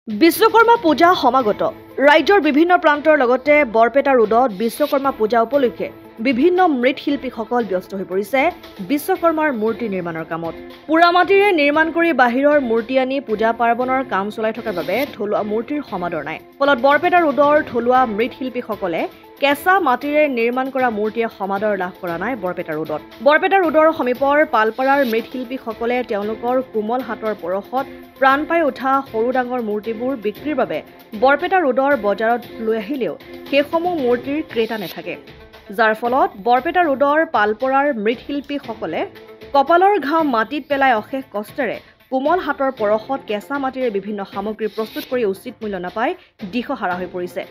বিশ্বকৰ্মা পূজা সমাগত ৰাজ্যৰ বিভিন্ন প্ৰান্তৰ লগতে বৰপেটা ৰোডত বিশ্বকৰ্মা পূজা উপলক্ষে বিভিন্ন মৃৎশিল্পীসকল ব্যস্ত হৈ পৰিছে বিশ্বকৰ্মাৰ মূৰ্তি নিৰ্মাণৰ কামত। পুৰা মাটিৰে নিৰ্মাণ কৰি বাহিৰৰ মূৰ্তি আনি পূজা পাৰ্বণৰ কাম চলাই থকাৰ বাবে থলুৱা মূৰ্তিৰ সমাদৰ নাই। ফলত বৰপেটা ৰোডৰ থলুৱা মৃৎশিল্পীসকলে কেঁচা মাটিৰে নিৰ্মাণ কৰা মূৰ্তিয়ে সমাদৰ লাভ কৰা নাই বৰপেটা ৰোডত। বৰপেটা ৰোডৰ সমীপৰ পালপাৰাৰ মৃৎশিল্পীসকলে তেওঁলোকৰ কোমল হাতৰ পৰশত প্ৰাণ পাই উঠা সৰু ডাঙৰ মূৰ্তিবোৰ বিক্ৰীৰ বাবে বৰপেটা ৰোডৰ বজাৰত লৈ আহিলেও সেইসমূহ মূৰ্তিৰ ক্ৰেতা নাথাকে, যাৰ ফলত বৰপেটা ৰোডৰ পালপাৰাৰ মৃৎশিল্পীসকলে কপালৰ ঘাম মাটিত পেলাই অশেষ কষ্টেৰে কোমল হাতৰ পৰশত কেঁচা মাটিৰে বিভিন্ন সামগ্ৰী প্ৰস্তুত কৰি উচিত মূল্য নাপাই দিশহাৰা হৈ পৰিছে।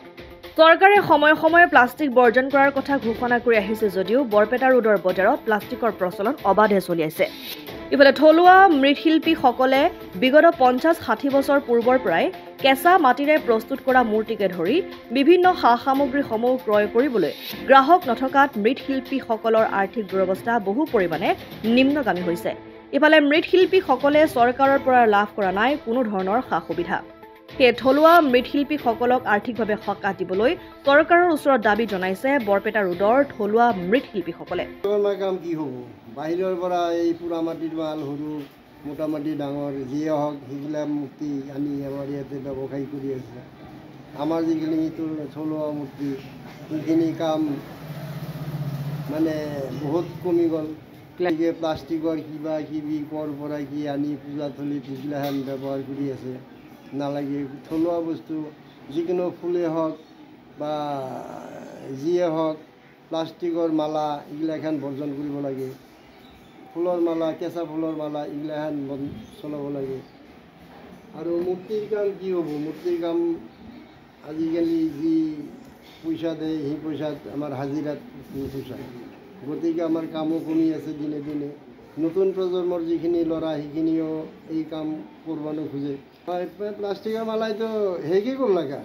চৰকাৰে সময়ে সময়ে প্লাষ্টিক বৰ্জন কৰাৰ কথা ঘোষণা কৰি আহিছে যদিও বৰপেটা ৰোডৰ বজাৰত প্লাষ্টিকৰ প্ৰচলন অবাধে চলি আছে। ইফালে থলুৱা মৃৎশিল্পীসকলে বিগত 50-60 বছৰ পূৰ্বৰ পৰাই কেঁচা মাটিৰে প্ৰস্তুত কৰা মূৰ্তিকে ধৰি বিভিন্ন সা সামগ্ৰীসমূহ ক্ৰয় কৰিবলৈ গ্ৰাহক নথকাত মৃৎশিল্পীসকলৰ আৰ্থিক দুৰৱস্থা বহু পৰিমাণে নিম্নগামী হৈছে। ইফালে মৃৎশিল্পীসকলে চৰকাৰৰ পৰা লাভ কৰা নাই কোনো ধৰণৰ সা সুবিধা। সেয়ে থলুৱা মৃৎশিল্পীসকলক আৰ্থিকভাৱে সকাহ দিবলৈ চৰকাৰৰ ওচৰত দাবী জনাইছে বৰপেটা ৰোডৰ থলুৱা মৃৎশিল্পীসকলে। কাম কি হ'ব, বাহিৰৰ পৰা এই পুৰা মাটিৰ মাল সৰু মোটামুটি ডাঙৰ যিয়ে হওক সেইবিলাক মূৰ্তি আনি আমাৰ ইয়াতে ব্যৱসায় কৰি আছে। আমাৰ যিখিনি থলুৱা মূৰ্তি সেইখিনি কাম মানে বহুত কমি গ'ল। প্লাষ্টিকৰ কিবা কিবি ক'ৰ পৰা কি আনি পূজাথলীত সেইগিলাখান ব্যৱহাৰ কৰি আছে। নালাগে থলুৱা বস্তু যিকোনো ফুলেই হওক বা যিয়ে হওক প্লাষ্টিকৰ মালা এইগিলাখান বৰ্জন কৰিব লাগে। ফুলৰ মালা, কেঁচা ফুলৰ মালা এইগিলাখান চলাব লাগে। আৰু মূৰ্তিৰ কাম কি হ'ব, মূৰ্তিৰ কাম আজিকালি যি পইচা দিয়ে সেই পইচাত আমাৰ হাজিৰাত পইচা, গতিকে আমাৰ কামো কমি আছে দিনে দিনে। নতুন প্ৰজন্মৰ যিখিনি ল'ৰা সেইখিনিও এই কাম কৰিব নোখোজে। প্লাষ্টিকৰ মালাইতো হেৰি কৰিব লাগে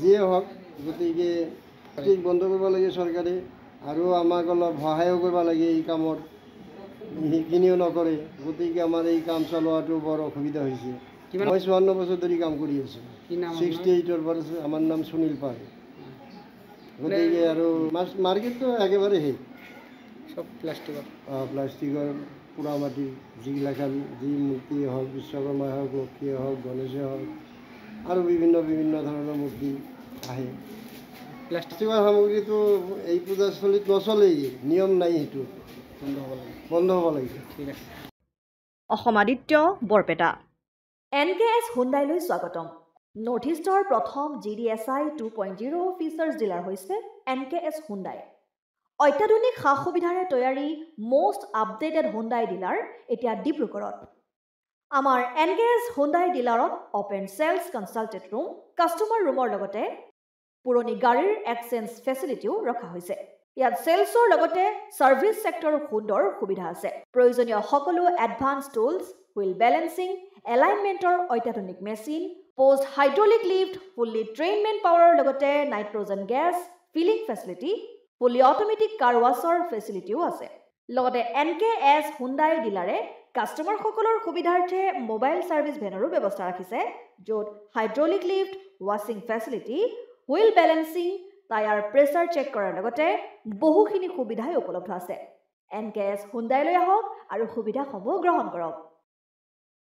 যিয়ে হওক, গতিকে প্লাষ্টিক বন্ধ কৰিব লাগে চৰকাৰে আৰু আমাক অলপ সহায়ো কৰিব লাগে এই কামত, সেইখিনিও নকৰে। গতিকে আমাৰ এই কাম চলোৱাটো বৰ অসুবিধা হৈছে। মই 54 বছৰ ধৰি কাম কৰি আছোঁ, 68-ৰ পৰা। আমাৰ নাম সুনীল পাল। গতিকে আৰু মাৰ্কেটটো একেবাৰে সেই চব প্লাষ্টিকৰ পুৰা মাটিৰ যিগিলাখান যি মূৰ্তি হওক, বিশ্বকৰ্মাই হওক, লক্ষীয়ে হওক, গণেশে হওক আৰু বিভিন্ন ধৰণৰ মূৰ্তি আহে। প্লাষ্টিকৰ সামগ্ৰীটো এই পূজাস্থলীত নচলেই, নিয়ম নাই, সেইটো বন্ধ হ'ব লাগে। ঠিক আছে। অসম আদিত্য, বৰপেটা। NKS হুণ্ডাইলৈ স্বাগতম। নৰ্থ ইষ্টৰ প্ৰথম GDSI 2.0 ফিচাৰ্ছ ডিলাৰ হৈছে NKS হুণ্ডাই। অত্যাধুনিক সা সুবিধাৰে তৈয়াৰী মষ্ট আপডেটেড হুণ্ডাই ডিলাৰ এতিয়া ডিব্ৰুগড়ত। আমাৰ NKS হুণ্ডাই ডিলাৰত open sales consulted room, customer ৰুমৰ লগতে পুৰণি গাড়ীৰ এক্সচেঞ্জ ফেচিলিটিও ৰখা হৈছে। ইয়াত চেলছৰ লগতে ছাৰ্ভিচ ছেক্টৰৰ সুন্দৰ সুবিধা আছে। প্ৰয়োজনীয় সকলো এডভান্স টুলছ, হুইল বেলেন্সিং, এলাইনমেণ্টৰ অত্যাধুনিক machine, post hydraulic lift, fully ট্ৰেইনমেণ্ট পাৱাৰৰ লগতে nitrogen gas filling facility, fully automatic car washer ফেচিলিটিও আছে। লগতে NKS হুণ্ডাই ডিলাৰে কাষ্টমাৰসকলৰ সুবিধাৰ্থে মোবাইল ছাৰ্ভিচ ভেনৰো ব্যৱস্থা ৰাখিছে, য'ত হাইড্ৰলিক লিফ্ট, ৱাশ্বিং facility, wheel balancing, tyre pressure check কৰাৰ লগতে বহুখিনি সুবিধাই উপলব্ধ আছে। NKS হুণ্ডাইলৈ আহক আৰু সুবিধাসমূহ গ্ৰহণ কৰক।